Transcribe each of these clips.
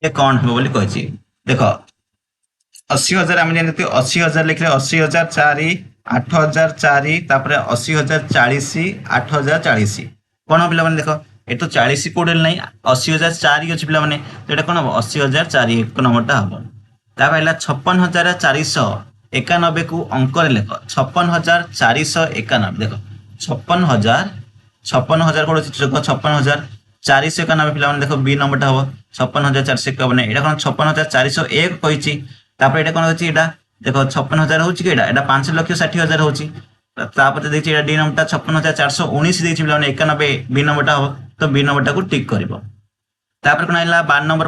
ये कौन हम बोली कही देख 80,000 आम जानते 80,000 लिखले 80,000 4 8,000 4 तापर 80,000 40 8,040 कौन हम पे देख ये तो 40 कोड़े ना 80,000 4 अच्छी पे तो ये कौन हम 80,000 4 एक नंबरटा हम तापर 56,491 को अंक लेख 56,491 देख 56,000 कौन 56,491 पे देख बी नंबरटा हम 56,491 यहाँ कौन 56,401 कही तापर एटा कौन होची एटा देखो 56,000 होची कि एटा 5,60,000 होची तापर देखि एटा डी नंबरटा 56,419 देछि बिला 91 बी नंबरटा हो तो बी नंबरटा को टिक करिवो तापर कोन आइला 12 नंबर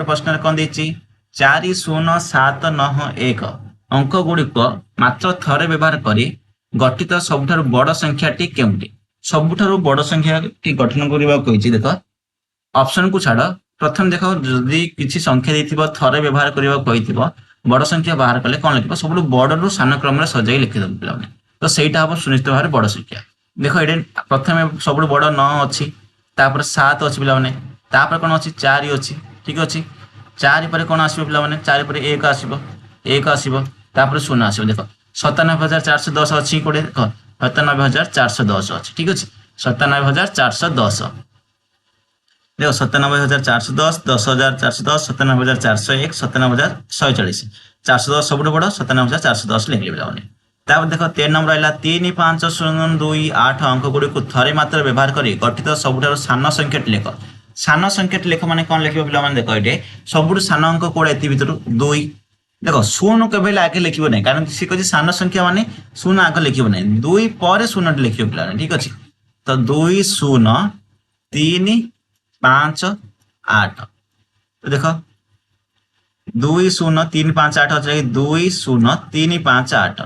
प्रश्न रे कोन देछि 40791 अंक गुड़िक मात्र थरे व्यवहार करी गठित सबुठारु बड़ संख्याटी केउटी सबुठारु बड़ संख्याटी गठन करिबा कहिछि देखो ऑप्शन को छाड़ प्रथम देख जदि किसी संख्या देथिबो थरे व्यवहार करबा कहिथिबो बड़ संख्या बाहर कले कोन लिखबो सबुठु बड़ रु सान क्रम रे सजाई लिखि दम पिलाने तो सेटा हबो सुनिश्चित भारे बड़ संख्या देखो एडे प्रथम सबुठु बड़ 9 अछि तापर 7 अछि पिलाने तापर कोन अछि 4 अछि ठीक अछि 4 पर कोन आसीबो पिलाने 4 पर 1 आसीबो तापर 0 आसीबो देखो 97,410 अछि कोडे देखो 97,410 अछि ठीक अछि 97,410 देखो 97,410 10,410 97,401 97,140 410 सब बड़ 97,410 लिखे पे तापर देखो 13 नंबर आइला 3 5 0 2 8 अंक गुड़ी को थरे मात्र व्यवहार करी गठित सबुठार सान संख्याटी लेख सान संख्याटी लेख माने कौन लिखे पे देखो ये सबुठ सान अंक कोड़ा ये भितर 2 देखो 0 केवल आगे लिखो ना कारण सी कह सान संख्या माने 0 आगे लिखो ना 2 पर 0 लिखे पे ठीक अच्छे तो 2 0 3 5 8 तो देख 2 0 3 5 8 अच्छे 2 0 3 5 8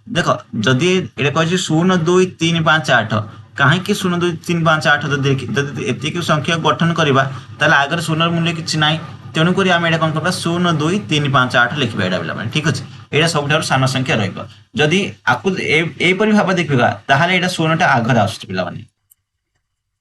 देख जदि ये कह 0 2 3 5 8 कहीं 0 2 3 5 8 एतिक संख्या गठन करवा ताले आगर 0 मूल्य किसी ना तेणुक आम ये कौन करवा 0 2 3 5 8 लिखा यहाँ पे ठीक अच्छे यहाँ सब सान संख्या रही आपको यहपरी भाव देखा ताहले यहाँ 0टा आगे आस पे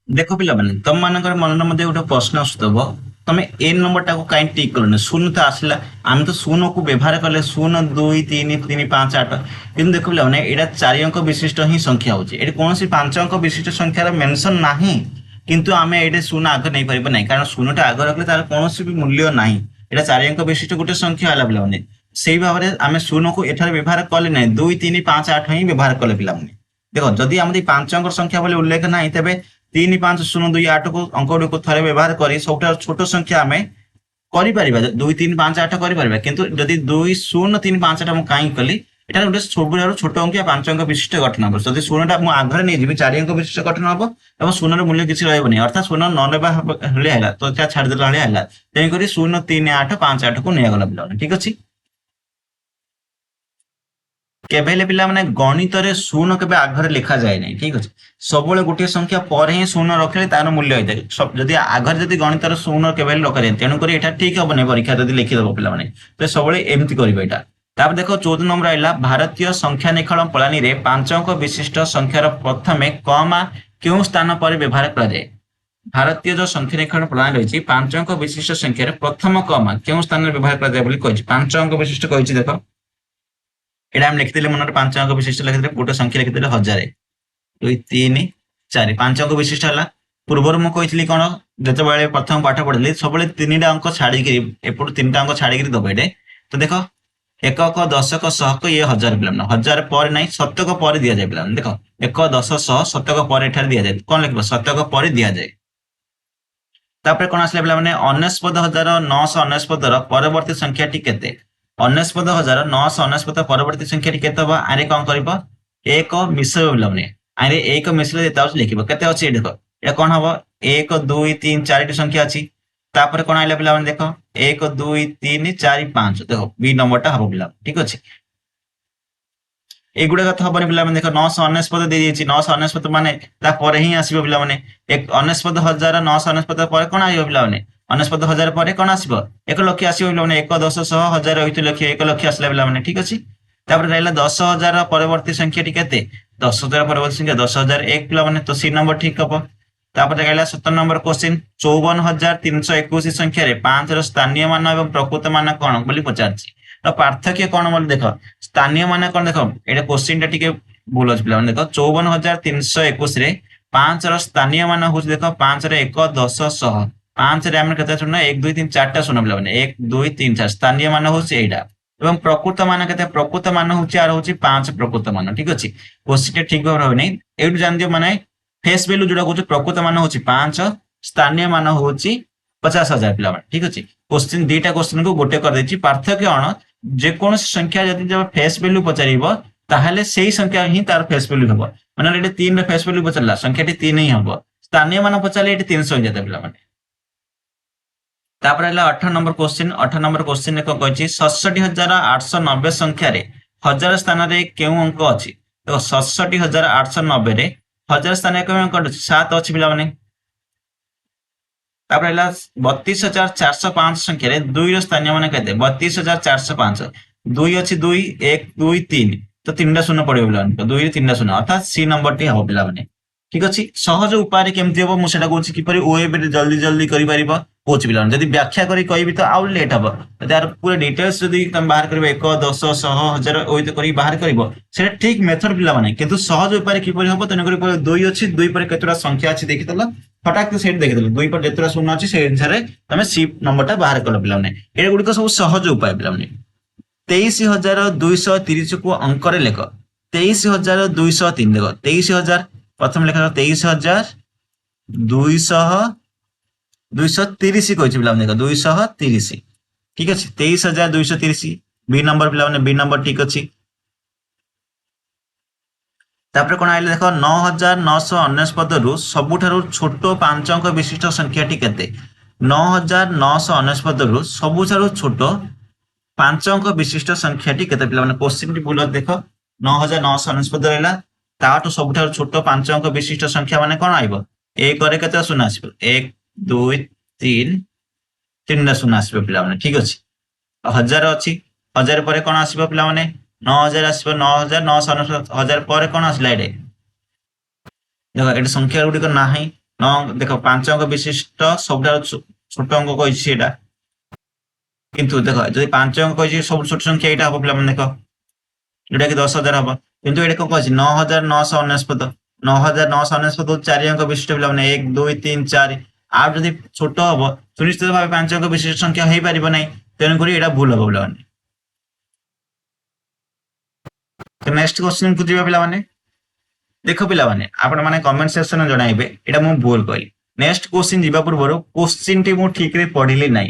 देख पे तुम मान मन गोटे प्रश्न आसुव तुम ए नंबर टाक कहीं टिक कर 0 तो आसला आम तो 0 को व्यवहार कले 0 2 3 3 5 8 कि देख पे यहाँ 4 अंक विशिष्ट ही संख्या होती कौन 5 अंक विशिष्ट संख्यार मेनसन ना किंतु आम ये 0 आगे नहीं पार ना कारण 0टा आगे रखले तार कौन भी मूल्य ना यहाँ 4 अंक विशिष्ट गोटे संख्या है पे से भाव में आम 0 को एठार व्यवहार कले ना 2 3 5 8 ही व्यवहार कले पे देख जदि आम 5 अंक संख्या बोले उल्लेख ना तेज 3 5 0 2 8 को अंक गुड़ी को थे व्यवहार कर सब छोट संख्या आम कर 2 3 5 8 कर किंतु जदि 2 0 3 5 8 कहीं कली यहाँ गोटे सब छोट अंक 5 अंक विशिष्ट गठन हम जब 0टा मुझे आगे नहीं जी 4 अंक विशिष्ट गठन हम और 0 मूल्य किसी रही अर्थात 0 न ना तो क्या छाड़देला है तेणुक 0 3 8 5 8 को नहीं गला पे ठीक अच्छे केबेले पिला माने गणित रे 0 केबे आगरे लिखा जाए नहीं ठीक अच्छे सब गोटे संख्या पर ही 0 रखले तार मूल्य होता है जदि आगरे जदि गणित 0 केबे रखा जाए तेणुक यहाँ ठीक हम नहीं परीक्षा जब लिखिदेव पे तो सब एमती करेंगे यहाँ तापर देखो 14 नंबर आइला भारतीय संख्या निखल प्रणाली रे 5 अंक विशिष्ट संख्यार प्रथमे कमा क्यों स्थान पर व्यवहार कराए भारतीय जो संख्या निखल प्रणाली रही 5 अंक विशिष्ट संख्यार प्रथम कमा क्यों स्थान व्यवहार कराए 5 अंक विशिष्ट कही देख यहाँ हम लिखिले मन 5 अंक विशिष्ट लिखिले गोटे संख्या लिखिले 1000 2 3 4 5 अंक विशिष्ट है पूर्व मुझे कौन जो प्रथम पाठ पढ़ी सब 3टा अंक छाड़ी एपट 3टा अंक छाड़ी दबे तो देख एकक दशक शहक ये 1000 पे 1000 पर ना शतक पर दि जाए पे देख 1 10 100 शतक पर दि जाए कौन लिख शतक पर दि जाए तापर कौन आसला पे 99,999 परवर्ती संख्याटी केते 99,999 परवर्ती संख्याटी केते बा आरे कौन करिवो एक मिसय पे आरे एक मिसले लिखिबो केते अछि देखो ये कौन हम 1 2 3 4 संख्या अच्छी तापर कौन आइला पे देख 1 2 3 4 5 देखो बी नंबर टा हम पे ठीक अच्छे एगुड़ा तो हम पे देख 999 दे 999 माने ही आसो पे 99,999 पर कौन आयो पे 99,000 पर कौन आसो 1 लक्ष आसो पे 1 10 100 1000 लक्ष 1 लक्ष आसला पे ठीक अच्छे तापर रहा 10,000 परवर्ती संख्या टी 10,000 परवर्ती संख्या 10,001 पे तो सी नंबर ठीक हम तापर देखा 17 नंबर क्वेश्चन 54,321 संख्या रे 5 रो स्थानीय मान एवं प्रकृत मान कोन बोली पचारछि तो पार्थक्य कोन बोली देखो स्थानीय मान कोन देखो एटा क्वेश्चन टा टिके भूल अछि पिला देखो 54,321 रे 5 रो स्थानीय मान होछि देखो 5 रे 1 10 100 5 रे हम केते सुन 1 2 3 4 टा सुन पिला 1 2 3 4 स्थानीय मान होछि एटा एवं प्रकृत मान केते प्रकृत मान होछि आर होछि 5 प्रकृत मान ठीक अछि क्वेश्चन ठीक भाव रहबे नै एडु जान दियो माने फेस वैल्यू जोड़ा कहूँ प्रकृत मान हूँ 5 स्थानीय मान हूँ 50,000 पिला ठीक अच्छे क्वेश्चन दुईटा क्वेश्चन को गोटे कर देछि पार्थक्य कौन जेकोसी संख्या जब जब फेस वैल्यू पचारिबो ताहले सेही संख्या ही तार फेस वैल्यू हबो माने एटे 3 रे फेस वैल्यू पचारला संख्याटी 3 ही हबो स्थानीय मान पचारले एटे 300 हो जाता पिला माने तापर हला 18 नंबर क्वेश्चन को कहछि 67,890 संख्या रे हजार स्थान रे केउ अंक अछि तो 67,890 रे हजार स्थान एक अंक अछि 7 अछि पिला माने तापर हला 32,405 संख्या रे 2 रो स्थानीय मान केते 32,405 2 अछि 2 1 2 3 तो 3टा शून्य पड़े पिला माने 2 रे 3टा शून्य अर्थात सी नंबर टी हो पिला माने ठीक अछि सहज उपाय केमति हो मु सेटा कहूछि किपरि ओएब रे जल्दी जल्दी करि परिबो कोच पिला जदी व्याख्या करी कहबी तो आउ लेट हबो यार पूरा डिटेल्स जदी तुम बाहर करबे 1 10 100 1000 ओइ तो करी बाहर करबो सेटा ठीक मेथड पिला माने किंतु सहज उपाय किपरि हबो तने करी 2 अछि 2 पर केतरा संख्या अछि देखितला फटाक से सेट देखितला 2 पर जेतरा शून्य अछि से अनुसार तमे सी नंबरटा बाहर कर पिला माने एटा गुडी को सब सहज उपाय पिला माने 23,230 को अंक रे लेख 23,203 देखो 23,000 प्रथम लेखा 23,230 कहछि पिला देखो 230 ठीक अछि 23,230 बी नंबर पिला बी नंबर ठीक अछि तापर कोन आइले देखो 9,999 रु सबुठारु छोटो 5 अंक विशिष्ट संख्याटी केते 9,999 रु सबुठारु छोटो 5 अंक विशिष्ट संख्याटी केते पिला क्वेश्चन टी भूल देखो 9,999 रहला ताटो सबुठारु छोटो 5 अंक विशिष्ट संख्या माने कोन आइबो 1 रे केते शून्य आसीबो 1 2 3 3 शून्य आसीबो पिला माने ठीक अछि 1000 अछि 1000 परे कोन आसीबो पिला माने 9,000 आसीबो 9,999 1000 परे कोन आसीला एडे देखो एडे संख्या गुडी को नाही न देखो 5 अंक विशिष्ट सबुठारु छोटो अंक कहछि एटा किंतु देखो जदि 5 अंक कहछि सब छोट संख्या एटा हो पिला माने देखो एटा कि 10,000 हबो किंतु एडे को कहछि 9,999 9,999 4 अंक विशिष्ट पिला माने 1 2 3 4 आ जदि छोट हबो सुनिश्चित भाबे 5 अंक विशिष्ट संख्या हेई परिबो नै तेन करी एटा भूल हबो पिला माने तो नेक्स्ट क्वेश्चन को दिबा पिला माने देखो पिला माने आपण माने कमेंट सेक्शन में जणाइबे एटा मु भूल कहली नेक्स्ट क्वेश्चन दिबा पूर्व क्वेश्चन टी मु ठीक रे पढिली नै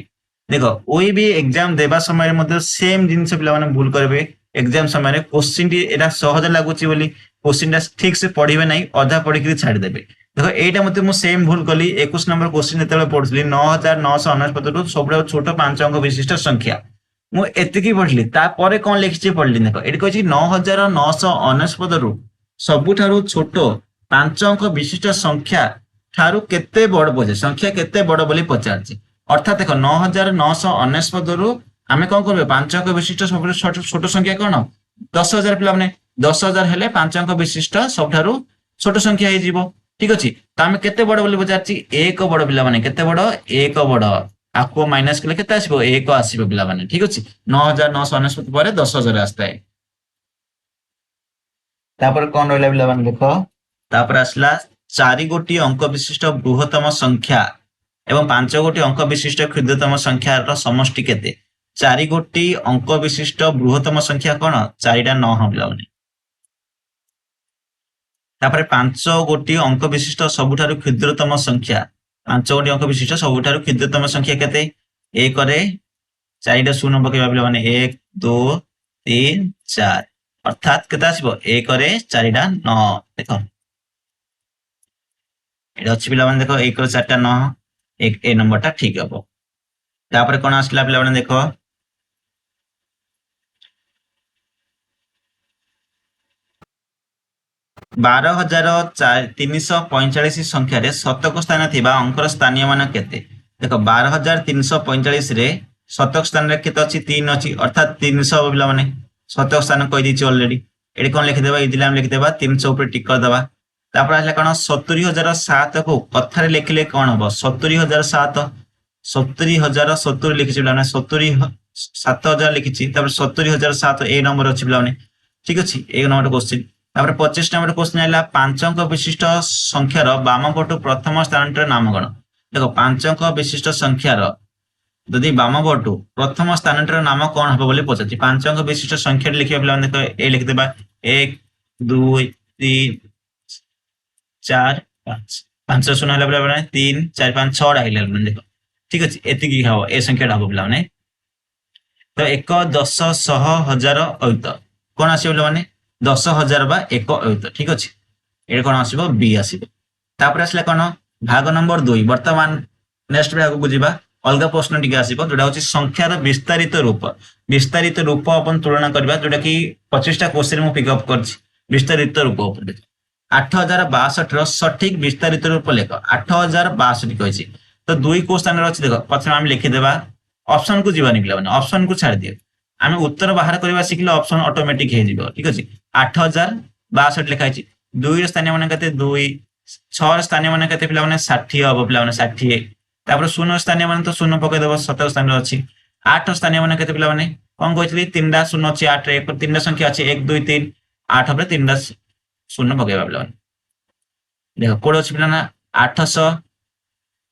देखो ओई भी एग्जाम देबा समय मध्ये सेम जिंस पिला माने भूल करबे एग्जाम समय रे क्वेश्चन टी एटा सहज लागुची बोली क्वेश्चन टा ठीक से पढिबे नै आधा पढि के छाडी देबे देखो एटा मते मु सेम भूल कली 21 नंबर क्वेश्चन जेतले पढली 9,999 रु सबले छोटो 5 अंक विशिष्ट संख्या मु एतिकी पढली ता परे कोन लिखछि पढली देखो एटी कहछि 9,999 रु सबुठारु छोटो 5 अंक विशिष्ट संख्या ठारु केते बड़ बोझे संख्या केते बड़ बोली पचारछि अर्थात देखो 9,999 रु आमे कोन करबे 5 अंक विशिष्ट सबले छोट संख्या कोन 10,000 पिला माने 10,000 हेले 5 अंक विशिष्ट सबठारु छोट संख्या हे जीवो ठीक अछि त आमे केते बड़ बोली पचारछि 1 बड़ पिला माने केते बड़ 1 बड़ आको माइनस केले केते आसीबो 1 आसीबो पिला माने ठीक अछि 9,999 परे 10,000 आस्ताय तापर कोन रहला पिला माने देखो तापर आसला 4 गोटी अंक विशिष्ट बृहत्तम संख्या एवं 5 गोटी अंक विशिष्ट क्षुद्रतम संख्या रो समष्टि केते 4 गोटी अंक विशिष्ट बृहत्तम संख्या कोन 4टा 9 पिला माने तापर 5 गोटी अंक विशिष्ट सबुठारु क्षुद्रतम संख्या 5 गोटी अंक विशिष्ट सबुठारु क्षुद्रतम संख्या केते 1 रे 4टा शून्य पकेबा पिला माने 1 2 3 4 अर्थात केते आसीबो 1 रे 4टा 9 देखो एटा अछि पिला माने देखो 1 रे 4टा 9 एक ए नंबर टा ठीक हबो तापर कोन आसला पिला माने देखो 12,345 संख्या रे शतक स्थान थिबा अंकर स्थानीय मान केते देखो 12,345 रे शतक स्थान रे केते अछि 3 अछि अर्थात 300 पिला माने शतक स्थान कहि दिछि ऑलरेडी एडी कोन लिखि देबा इजिली हम लिखि देबा 300 ऊपर टिक कर देबा तापर आसला कौन 70,007 को कथार लिखिले कौन हम 70,007 70,070 लिखी पे 70,007 लिखी 70,007 ए नंबर अच्छी पे ठीक अच्छे एक नंबर क्वेश्चन तापर 25 नंबर क्वेश्चन है 5 अंक विशिष्ट संख्यार बाम पटु प्रथम स्थान नाम कौन देखो 5 अंक विशिष्ट संख्यार यदि बाम पटु प्रथम स्थान नाम कौन हम बोली पचार 5 अंक विशिष्ट संख्या लिखा पे देखो ए लिखिदेबा 1 2 3 4 5 5 शून्य है 3 4 5 6 डाक देखो ठीक अच्छे एति हम ए संख्या हम पे तो 1 10 100 1000 अयुत कौन आस पे 10,000 बा 1 अयुत ठीक अच्छे ये कौन आसो बी आसपर आसला कौन भाग नंबर 2 बर्तमान नेक्स्ट भाग को जावा अलग प्रश्न टी आसो जोटा हूँ संख्यार विस्तारित रूप अपन तुलना करवा जोटा कि 25टा क्वेश्चन मुझे पिकअप कर विस्तारित रूप 8,062 सठिक विस्तारित रूप लेख 8,062 कही तो 2 को स्थान अच्छी देख प्रथम आम लिखिदेवा ऑप्शन को जीवानी पे ऑप्शन को छाड़ दियो आम उत्तर बाहर करवा शिखिले ऑप्शन ऑटोमेटिक हो ठीक अच्छे 8,062 लिखाई 2 स्थानीय मान के 2 6 स्थानीय मान के पे 60 हम पे 60 तापर 0 स्थानीय मान तो 0 पकईदेव 17 स्थान अच्छी 8 स्थानीय मान के पे कौन कहते 3टा 0 अच्छी 8 3टा संख्या अच्छी 1 2 3 8 पे 3टा 0 पकईवा पे देख कोड अच्छी पे 800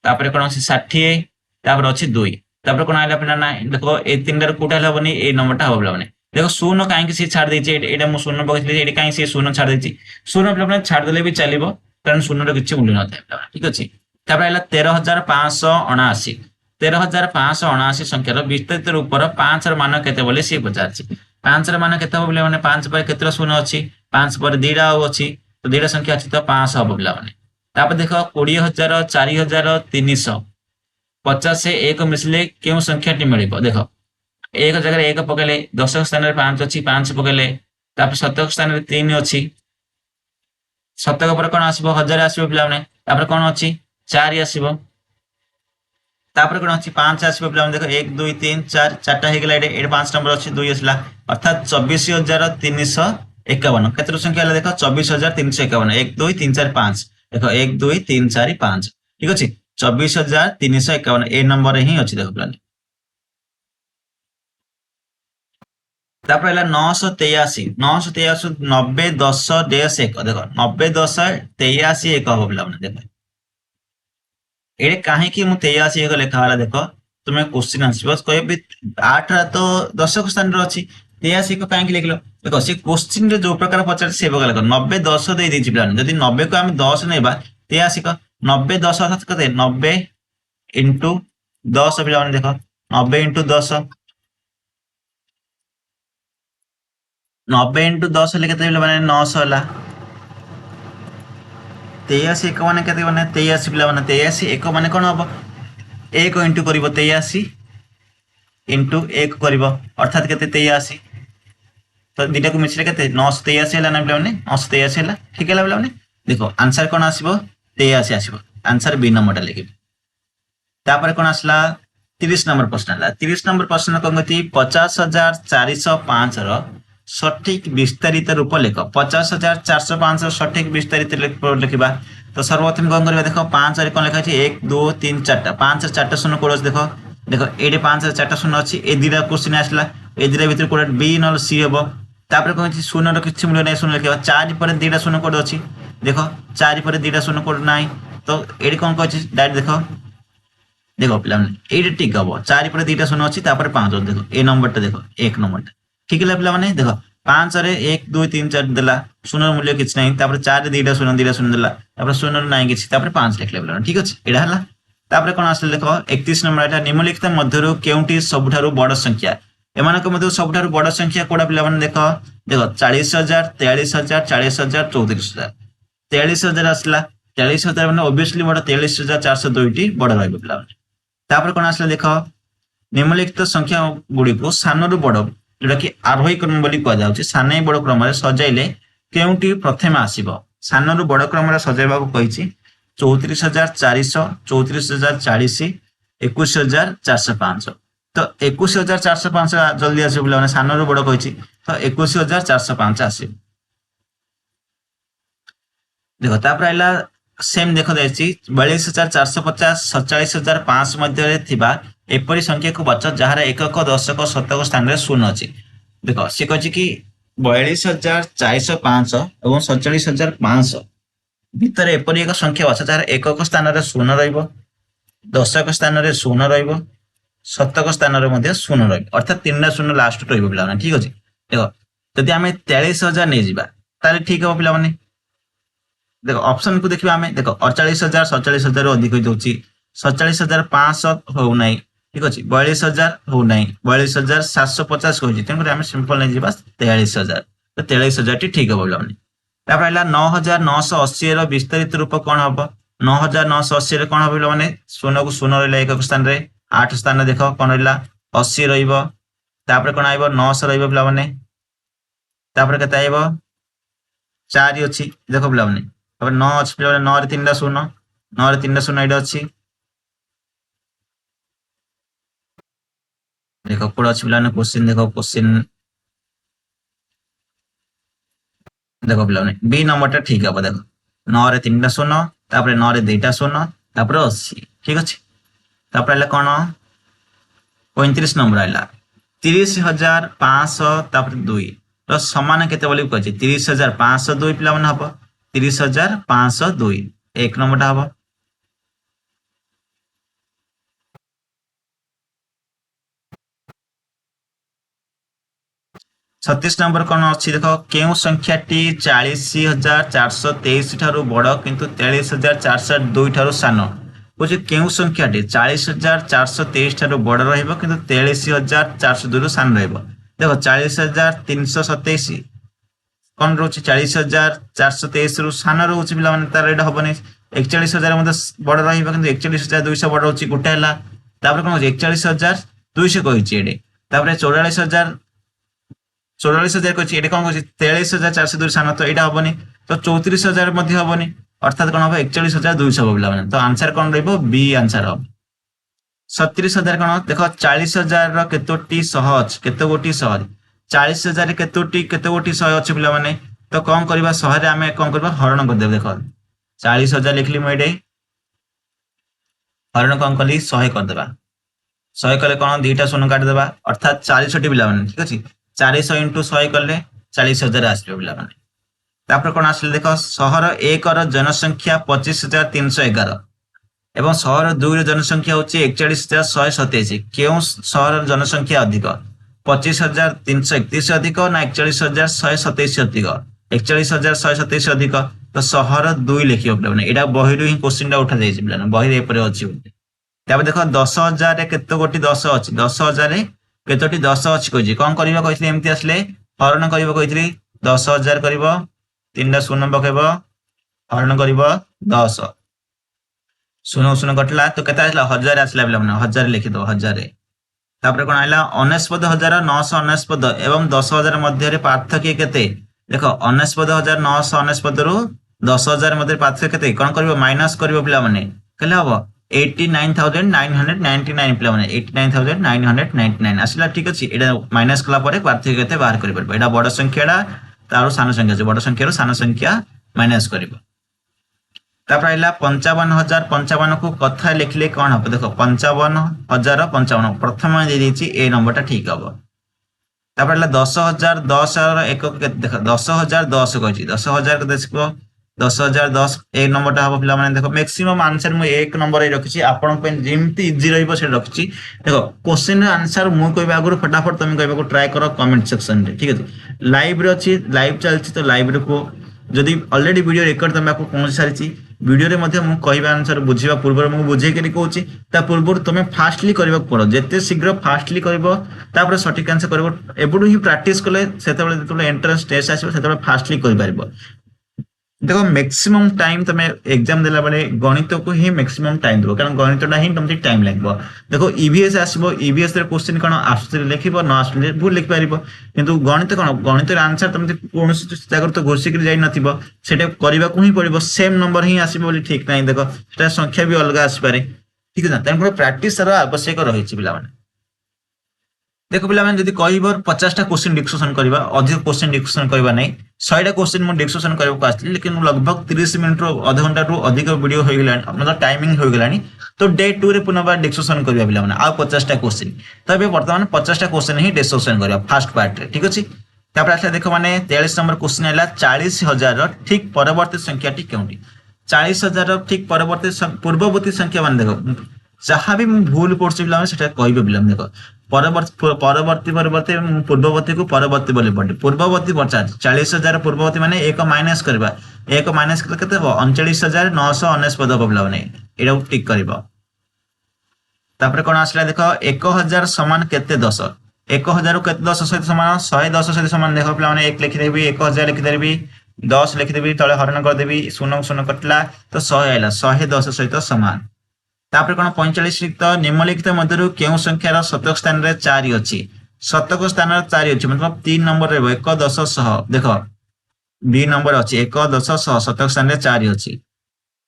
तापर कौन अच्छी 60 तापर अच्छी 2 तापर कौन आइला पे ना देखो ए 3टार कोटा हेबनी ए नंबरटा हम पे देखो 0 कहीं सी छाड़ देछि एटा मु 0 पकईथि एटा कहीं सी 0 छाड़ देछि 0 पे छाड़ देले भी चलिबो कारण 0 रो किछि मूल्य न थाए ठीक अछि तापर आइला 13,579 13,579 संख्यार विस्तृत रूपर 5 र मान केते बोले सी पचारछि 5 र मान केते बोले माने 5 पर केते 0 अछि 5 पर 2टा अछि तो 2टा संख्या अछि तो 5 हम बोला माने तापर देखो 20,000 4,300 50 से 1 मिसले क्यों संख्याटी मिल देख 1 जगह 1 पकड़े 10 स्थान 5 अच्छी 5 पकड़े तापर 7 स्थान 3 अच्छी 7 पर कौन आसो 1000 आसो पे कौन अच्छी 4 आसो तापर कौन अच्छी 5 आसो पे देख 1 2 3 4 4टा हो गला 5 नंबर अच्छी 2 आसला अर्थात 24,351 केते संख्या देख 24,351 1 2 3 4 5 देख 1 2 3 4 5 ठीक अच्छे 24,351 ए नंबर ही अच्छी देख पे तापर 983 90 10 डेस 1 देख 90 10 83 1 हम पे देख ये कहीं 83 1 लिखा देख तुम्हें क्वेश्चन आसो कह 8 तो 10 स्थान अच्छी 83 को कहीं लिखल देख सी क्वेश्चन जो प्रकार पचार से प्रकार लिख 90 10 दे जदि 90 को आम 10 नहीं 83 को 90 10 अर्थात कते 90 इंटू 10 पे देख 90 इंटू 10 90 इंटू 10 हेल्ले के मैंने 900 है 83 1 मैंने के 83 पे 83 1 मैंने कौन हम 1 इंटू कर 83 इंटू 1 कर अर्थात के 83 तो दुटा को मिसले के 983 है ना पे 983 है ठीक है पे देखो आंसर कौन आसो 83 आसो आंसर बी नंबर लिखे तापर कौन आसला 30 नंबर प्रश्न 30 नंबर प्रश्न कौन कहती 50,405 सठिक विस्तारित रूप लेख 50,405 सठिक विस्तारित लिखा तो सर्वप्रथम कौन कर देख 5 कौन लिखा 1 2 3 4टा 5 4टा 0 कोड देख देख ये 5 4टा 0 अच्छी ए 2टा क्वेश्चन आसला ए 2टा भर कोड बी न सी हम तापर कौन 0 किसी मूल्य नहीं 0 लिखा 4 पर 2टा 0 कोड अच्छी देख 4 पर 2टा 0 कोड ना तो ये कौन कह डायरेक्ट देख पे ये ठीक हम 4 पर 2टा 0 अच्छी 5 देख ए नंबर देख 1 नंबर ठीक है पे देख 5 रे 1 2 3 4 देला 0 मूल्य किसी ना 4 2टा 0 2टा 0 देला 0 ना किसी 5 लिखले पे ठीक अच्छे यहाँ है तापर कौन आस देख 31 नंबर यहाँ निम्नलिखित मध्य केउटी सबुठारु बड़ संख्या एमानक मध्य सबुठारु बड़ संख्या कोड़ा पे देख देख 40,000 43,000 40,000 34,000 43,000 आसला 43,000 मैंने ओबियसली बड़ 43,402 बड़ रहा तापर कौन आसला देख निम्नलिखित संख्या गुड़ी को सानू बड़ जोटा कि आरोही क्रम बोली कहुच्छे सानै बड़ क्रम सजाइले केउटी प्रथम आसब सानू बड़ क्रम सजाइबा कही 34,400 34,040 21,405 तो 21,405 जल्दी आसो पे सानू बड़ कही तो 21,405 आस देखो तापर आइला सेम देखो देछि 42,450 47,500 मध्य थिबा एपरि संख्या को बच जहार एकक दशक शतक स्थान रे शून्य अछि। देखो से कहछि कि 42,405 एवं 47,500 भितर एपरि एक संख्या बच जहार एकक स्थान रे शून्य रहइबो, दशक स्थान रे शून्य रहइबो, शतक स्थान रे मध्ये शून्य रहइबो, अर्थात तीनटा शून्य लास्ट रहइबो पिला माने। ठीक अछि, देखो जदि आमे 43,000 नै जिबा ताले ठीक हो पिला माने। देखो ऑप्शन को देखिए आमे देखो 48,000 47,000 अधिक होई दोची, 47,500 हो नाही। ठीक अछि, 42,000 हो नाही, 42,750 होई जेते आमे सिंपल नै जिबा 43,000, तो 43,000 टी ठीक हो पिला माने। तापर आइला 9,980 रो विस्तारित रूप कोन हबो? 9,980 रे कोन हबो पिला माने? शून्य को शून्य रहला एक स्थान रे, 8 स्थान रे देखो कोन रहला 80 रहइबो, तापर कोन आइबो 900 रहइबो पिला माने, तापर केते आइबो 4 अछि देखो पिला माने, अब 9 अछि पिला माने 9 रे 3टा शून्य, 9 रे 3टा शून्य एटा अछि। देखो कोड अछि पिला माने क्वेश्चन देखो क्वेश्चन देखो पिला माने बी नंबरटा ठीक हबो। देखो 9 रे 3टा शून्य, तापर 9 रे 2टा शून्य, तापर 80। ठीक अछि, तापर आइला कोन 35 नंबर आइला 30,500 तापर 2 तो समान केते बोली कहछि 30,502 पिला माने हबो 30,502 एक नंबरटा हबो। 36 नंबर कोन अछि देखो केउ संख्याटी 40,423 ठारू बड़ किंतु 43,402 ठारू सानो। बुझे केउ संख्याटी 40,423 ठारू बड़ रहइबो किंतु 43,402 रो सानो रहइबो। देखो 40,327 कोन रोची 40,423 रु सानो रोची पिला माने तार एटा हबनी। 41,000 मध्ये बड़ रहइबो किंतु 41,200 बड़ रोची गुटा हला। तापर कोन 41,200 कहिछि एडे, तापर 44,000 कहिछि एडे कोन कहिछि 43,402 सानो, तो एटा हबनी। तो 34,000 मध्ये हबनी, अर्थात कोन हबो 41,200 हबो पिला माने। तो आंसर कोन रहइबो बी आंसर हबो। 37,000 कोन देखो 40,000 रो केतोटी सह अछि, केतो गोटी सह 40,000 रे केतो गोटी सह अछि पिला माने। तो कोन करबा सह रे आमे कोन करबा हरण कर देब। देखो 40,000 लिखली म एडे हरण कोन कली 100 कर देबा, 100 कले कोन दुईटा शून्य काट देबा, अर्थात 40 टी पिला माने। ठीक अछि, 400 * 100 कले 40,000 आसबे पिला माने। तापर कोन आसले देखो सहर 1 रो जनसंख्या 25,311 एवं सहर 2 रो जनसंख्या होची 41,127। केउ सहर जनसंख्या अधिक 25,331 अधिक ना 41,127 अधिक? 41,127 अधिक, तो सहर 2 लिखियो पिला माने। एटा बही रु ही क्वेश्चन टा उठा जाई पिला, बही रे एपरे अछि। तापर देखो 10,000 रे केतो गोटी 10 अछि, 10,000 रे केतोटी 10 अछि कहि कोन करिबो कहितली एमती आसले हरण करिबो कहितली 10,000 करिबो 3टा शून्य पकेबो हरण करिबो 10 शून्य शून्य कटला तो केते आसला 1000 आसला पिला माने 1000 लिखि दो 1000 रे। तापर कोन आइला 69,999 एवं 10,000 मध्य रे पार्थक्य केते? देखो 69,999 रु 10,000 मध्य पार्थक्य केते कोन करिबो माइनस करिबो पिला माने, केले हबो 89,999 पिला माने 89,999 आसला। ठीक अछि, एडा माइनस कला परे पार्थक्य केते बाहर करि परबो। एडा बड़ संख्याडा तारो सानो संख्या छै, बड़ संख्या रो सानो संख्या माइनस करिबो। तापर आइला 55,055 को कथा लिखले कोन हबो? देखो 55,055 प्रथम दे देछि ए नंबरटा ठीक हबो। तापर आइला 10,010 रो एकक केते? देखो 10,010 कहछि 10,000 के देखो 10,010 ए नंबरटा हबो पिला माने। देखो मैक्सिमम आंसर मु एक नंबर रे रखछि, आपन पे जेमती इजी रहइबो से रखछि। देखो क्वेश्चन रे आंसर मु कहबा आगु फटाफट तुम कहबा को ट्राई करो कमेंट सेक्शन रे। ठीक अछि, लाइव रे अछि, लाइव चलछि तो लाइव रे को जदि ऑलरेडी वीडियो रिकॉर्ड तुम को पहुंच सारिछि, वीडियो रे मध्ये मु कहबा आंसर बुझिबा पूर्व मु बुझे के कहउछि, ता पूर्व तुम फास्टली करबा पड़ो, जेते शीघ्र फास्टली करबो तापर सटीक आंसर करबो। एबडू ही प्रैक्टिस कले सेतेबेले जेतेबेले एंट्रेंस टेस्ट आसीबो सेतेबेले फास्टली करि पारिबो। देखो मैक्सिमम टाइम तुम एग्जाम देला बेले गणित को ही मैक्सिमम टाइम देबो, कारण गणितटा ही तुमके टाइम लागबो। देखो ईवीएस आसीबो, ईवीएस रे क्वेश्चन कोन आसुतरे लिखिबो न आसुतरे भूल लिख पारिबो, किंतु गणित कोन गणित रे आंसर तुमके कोनोसी जागर तो घोषि के जाई नथिबो, सेटा करबा को ही पड़िबो। सेम नंबर ही आसीबो बोली ठीक नाही, देखो सेटा संख्या भी अलग आसी पारे। ठीक है ना, तन प्रैक्टिस रो आवश्यक रहिछि पिला माने। देखो पिला माने जदि कहइबो 50 टा क्वेश्चन डिस्कशन करबा, अधिक क्वेश्चन डिस्कशन करबा नै, शहेटा क्वेश्चन मुझे डिस्कसन करने आसती लेकिन लगभग 30 मिनट अध घंटा रु अधिक वीडियो हो गला मतलब टाइमिंग हो गला तो डे 2 रे पुनर्बार डिस्कसन करवा पिला माने आ 50टा क्वेश्चन तो ये बर्तमान 50टा क्वेश्चन ही डिस्कसन करवा फास्ट पार्ट रे ठीक अछि तापर आसला देखो माने 43 नंबर क्वेश्चन हैला 40,000 ठीक परवर्ती संख्याटी केउंटी 40,000 ठीक परवर्ती पूर्ववर्ती संख्या मान देखो जहाँ भी भूल पड़छ पिला माने सेटा कहबे पिला देखो परवर्ती पूर्ववर्ती को परवर्ती बोले पड़े पूर्ववर्ती पचास 40,000 पूर्ववर्ती माने एक माइनस करबा एक माइनस केते हो 39,919 पद पिला माने एटा ठीक करबा तापर कोन आसला देखो 1000 समान केते 10 1000 केते 10 सहित समान 110 सहित समान देखो पिला माने 1 लिखि देबी 1000 लिखि देबी 10 लिखि देबी तळे हरण कर देबी शून्य शून्य कटला तो 100 आइला 110 सहित समान तापर कोन 45 लिखित निम्नलिखित मध्यरु केउ संख्यार शतक स्थान रे 4 अछि शतक स्थान रे 4 अछि मतलब 3 नंबर रे 1 10 100 देखो बी नंबर अछि 1 10 100 शतक स्थान रे 4 अछि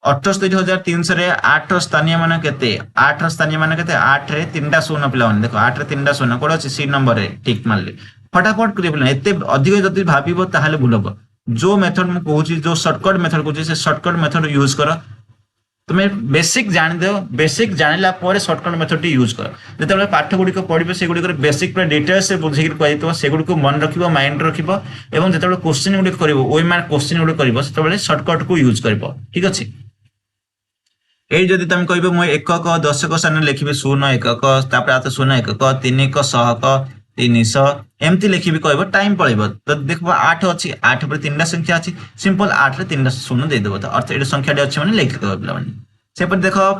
78,300 रे 8 स्थानीय मान केते 8 स्थानीय मान केते 8 रे 3टा शून्य पिला माने देखो 8 रे 3टा शून्य कोड अछि सी नंबर रे ठीक मानले फटाफट करियो पिला एते अधिक जति भाबिबो ताहाले भूलबो जो मेथड म कहूची जो शॉर्टकट मेथड कहूची से शॉर्टकट मेथड यूज करो तुम्हें बेसिक जान दो बेसिक जानला पर शॉर्टकट मेथड यूज कर जेते पाठ गुडी को पढिबे से गुडी बेसिक पर डिटेल से बुझी कहतो से गुडी को मन रखिबो माइंड रखिबो एवं जेते क्वेश्चन गुडी करिवो ओइ मार क्वेश्चन गुडी करिवो सेते शॉर्टकट को यूज करिवो ठीक अछि ए जदि तुम कहबे मु एकक दशक स्थान लिखिबे 0 एकक तापर आते 0 एकक 3 एक 100 300 एमती लिखिबे कहबो टाइम पळेबो तो देखबो 8 अछि 8 पर 3टा संख्या अछि सिंपल 8 रे 3टा शून्य दे देबो तो अर्थ ए संख्या दे अछि माने लिख देबो पिला माने से पर देखो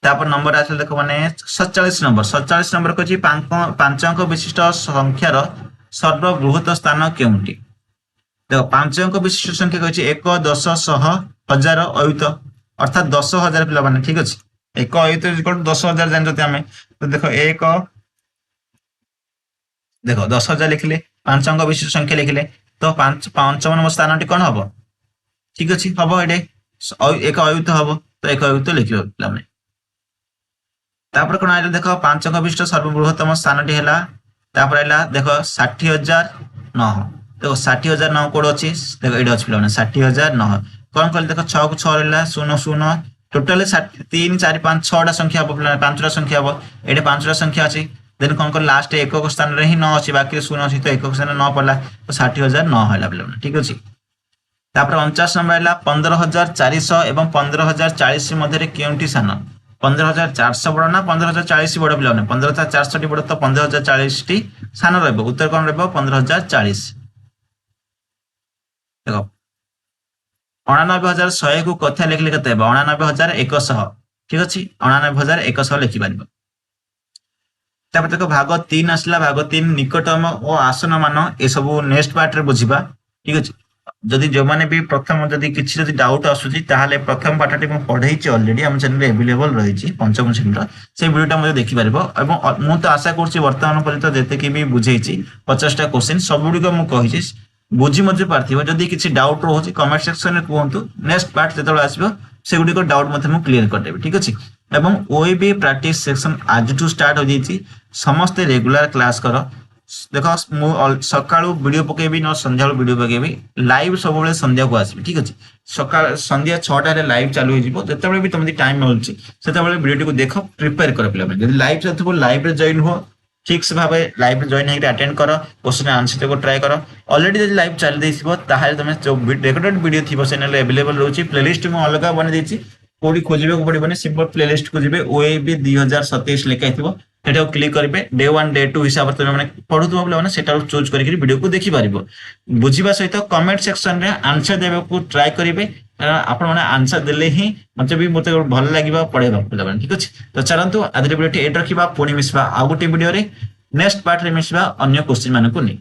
तापर नंबर आछल देखो माने 47 नंबर कहछि 5 अंक विशिष्ट संख्यार सर्वबृहत स्थान केउंटी देखो 5 अंक विशिष्ट संख्या कहछि 1 10 100 1000 अयुत अर्थात 10,000 पिला माने ठीक अछि एक अयुत 10,000 जान जति हमें तो देखो एक देखो 10,000 लिखले 5 अंक विशिष्ट संख्या लिखले तो 5 नंबर स्थान कोन हबो ठीक अछि हबो एडे एक अयुत हबो तो एक अयुत लिखिबो पिला माने तापर कोन आइले देखो 5 अंक विशिष्ट सर्वबृहत्तम स्थानटी हैला तापर आइला देखो 60,009 देखो 60,009 कोड अछि देखो एडे अछि पिला माने 60,009 कौन कहले देखो 6 को 6 रहला 0 0 टोटल 3 4 5 6टा संख्या हबो पिला 5टा संख्या हबो एडे 5टा संख्या अछि देन कौन कर लास्ट एकक स्थान रे ही 9 अछि बाकी 0 अछि तो एकक स्थान 9 पड़ला तो 60,009 हैला पिला ठीक अछि तापर 49 नंबर हैला 15,400 एवं 15,040 मध्ये रे केउंटी स्थान 15,400 बड़ ना 15,040 बड़ पिला 15,400 टी बड़ तो 15,040 टी स्थान रहबो उत्तर कोन रहबो 15,040 देखो 89,100 को कथा लिखले कते 89,100 ठीक अछि 89,100 लिखि पारिबो तापर देखो भाग 3 आसला भाग 3 निकटतम और आसन मान ए सब नेक्स्ट पार्ट रे बुझिबा ठीक अछि जदि जो माने भी प्रथम जदि किछि जदि डाउट आसुची ताहाले प्रथम पाठटी म पढैछि ऑलरेडी हम चैनल रे अवेलेबल रहिछि पंचम श्रेणी से वीडियोटा मध्ये देखि पारिबो एवं मु तो आशा करछि वर्तमान पर्यंत जते कि भी बुझैछि 50टा क्वेश्चन सब गुडी को मु कहिछि बुझी मजे पार्थिबो जदि किछि डाउट रहउछि कमेंट सेक्शन रे कहंतु नेक्स्ट पार्ट जेतल आसीबो से गुडी को डाउट मते मु क्लियर कर देबे ठीक अछि एवं ओएबी प्रैक्टिस सेक्शन आज टू स्टार्ट हो जाइछि समस्त रेगुलर क्लास करो देखो मु सकाळू वीडियो पकेबी न संध्या वीडियो पकेबी लाइव सब बेले संध्या को आसीबी ठीक अछि सकाळ संध्या 6टा रे लाइव चालू हो जिवो जते बेले भी तुमदी टाइम मिलछि सेते बेले वीडियो को देखो प्रिपेयर कर पिला जदि लाइव चलथबो लाइव रे जॉइन हो ठीक से भाबे लाइव रे जॉइन हेके अटेंड करो क्वेश्चन आंसर को ट्राई करो ऑलरेडी जदि लाइव चल देसिबो ताहाले तमे जो रेकॉर्डेड वीडियो थिबो चैनल रे अवेलेबल रहउछि प्लेलिस्ट में अलग बने देछि कोडी खोजिबे को पड़िबने सिंपल प्लेलिस्ट को जिबे ओएबी 2027 लेखा हितबो सेटा क्लिक करिवे डे 1 डे 2 हिसाब से माने पढुतो बोले माने सेटा चूज करिक वीडियो को देखि पारिबो बुझिबा सहित कमेंट सेक्शन रे आंसर देबे को ट्राई करिवे आपण माने आंसर देले ही मते भल लागिबा पढेबा बोले ठीक अछि तो चलंतु आदि वीडियो टी एड रखिबा पुनी मिसबा आ गोटे वीडियो रे नेक्स्ट पार्ट रे मिसबा अन्य क्वेश्चन माने को नै।